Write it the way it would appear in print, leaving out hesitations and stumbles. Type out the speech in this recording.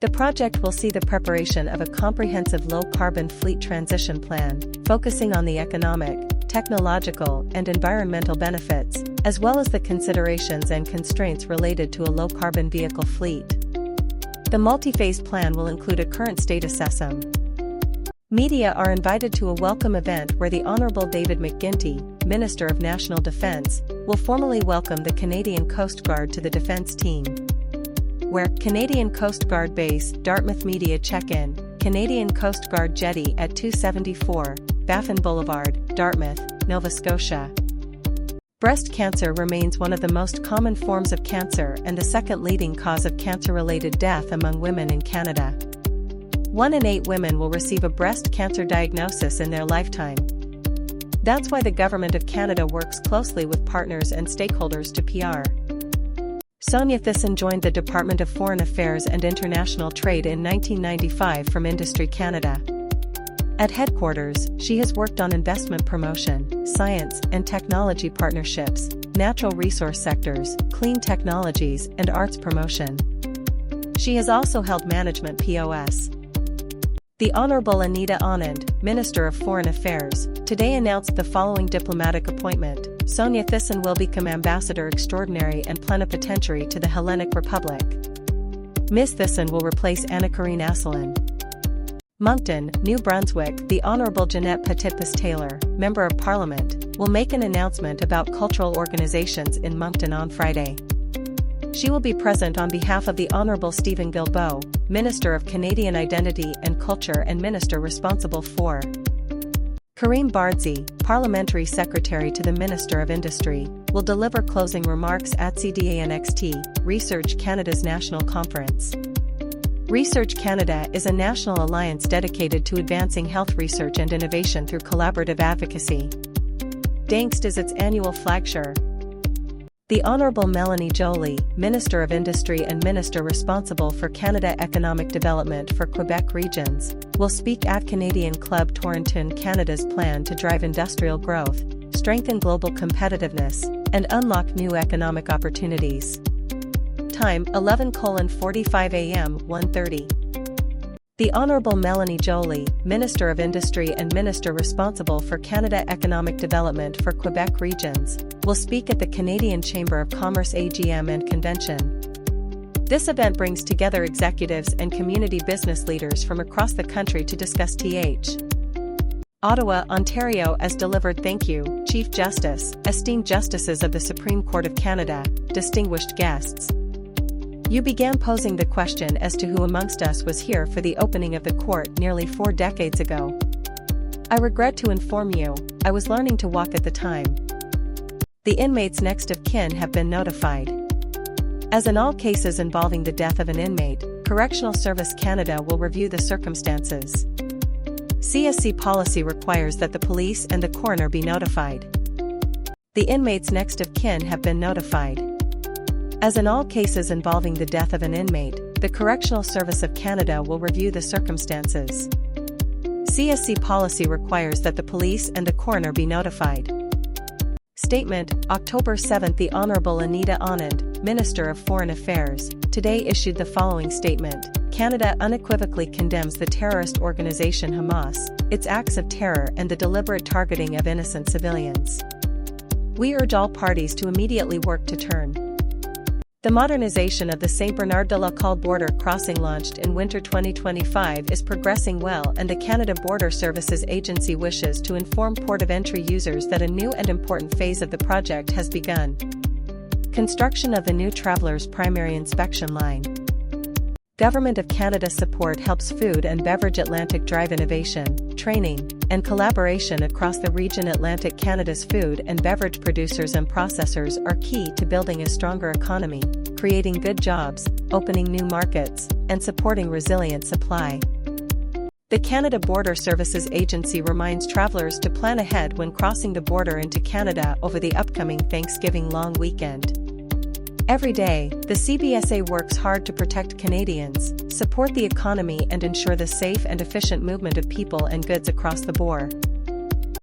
The project will see the preparation of a comprehensive low-carbon fleet transition plan, focusing on the economic, technological, and environmental benefits, as well as the considerations and constraints related to a low-carbon vehicle fleet. The multi-phase plan will include a current state assessment. Media are invited to a welcome event where the Honourable David McGuinty, Minister of National Defence, will formally welcome the Canadian Coast Guard to the defence team. Where Canadian Coast Guard Base, Dartmouth Media Check-in, Canadian Coast Guard Jetty at 274, Baffin Boulevard, Dartmouth, Nova Scotia. Breast cancer remains one of the most common forms of cancer and the second leading cause of cancer-related death among women in Canada. 1 in 8 women will receive a breast cancer diagnosis in their lifetime. That's why the Government of Canada works closely with partners and stakeholders to PR. Sonia Thyssen joined the Department of Foreign Affairs and International Trade in 1995 from Industry Canada. At headquarters, she has worked on investment promotion, science and technology partnerships, natural resource sectors, clean technologies, and arts promotion. She has also held management POS. The Honourable Anita Anand, Minister of Foreign Affairs, today announced the following diplomatic appointment. Sonia Thyssen will become Ambassador Extraordinary and Plenipotentiary to the Hellenic Republic. Ms. Thyssen will replace Anna-Karine Asselin. Moncton, New Brunswick. The Honourable Jeanette Petitpas-Taylor, Member of Parliament, will make an announcement about cultural organisations in Moncton on Friday. She will be present on behalf of the Honourable Stephen Guilbeault, Minister of Canadian Identity and Culture and Minister responsible for. Karim Bardzi, Parliamentary Secretary to the Minister of Industry, will deliver closing remarks at CDANXT, Research Canada's National Conference. Research Canada is a national alliance dedicated to advancing health research and innovation through collaborative advocacy. DANXT is its annual flagship. The Honourable Melanie Joly, Minister of Industry and Minister responsible for Canada Economic Development for Quebec Regions, will speak at Canadian Club Torrington Canada's plan to drive industrial growth, strengthen global competitiveness, and unlock new economic opportunities. Time 11:45 a.m. 1:30. The Honourable Melanie Joly, Minister of Industry and Minister responsible for Canada Economic Development for Quebec Regions, will speak at the Canadian Chamber of Commerce AGM and Convention. This event brings together executives and community business leaders from across the country to discuss TH. Ottawa, Ontario has delivered. Thank you, Chief Justice, esteemed Justices of the Supreme Court of Canada, distinguished guests. You began posing the question as to who amongst us was here for the opening of the court nearly 4 decades ago. I regret to inform you, I was learning to walk at the time. The inmates next of kin have been notified. As in all cases involving the death of an inmate, Correctional Service Canada will review the circumstances. CSC policy requires that the police and the coroner be notified. The inmates next of kin have been notified. As in all cases involving the death of an inmate, the Correctional Service of Canada will review the circumstances. CSC policy requires that the police and the coroner be notified. Statement, October 7. The Honourable Anita Anand, Minister of Foreign Affairs, today issued the following statement. Canada unequivocally condemns the terrorist organisation Hamas, its acts of terror and the deliberate targeting of innocent civilians. We urge all parties to immediately work to turn the modernization of the St. Bernard-de-la-Salle border crossing launched in winter 2025 is progressing well, and the Canada Border Services Agency wishes to inform port of entry users that a new and important phase of the project has begun. Construction of the new Traveller's Primary Inspection Line. Government of Canada support helps Food and Beverage Atlantic drive innovation, training, and collaboration across the region. Atlantic Canada's food and beverage producers and processors are key to building a stronger economy, creating good jobs, opening new markets, and supporting resilient supply. The Canada Border Services Agency reminds travellers to plan ahead when crossing the border into Canada over the upcoming Thanksgiving long weekend. Every day, the CBSA works hard to protect Canadians, support the economy and ensure the safe and efficient movement of people and goods across the border.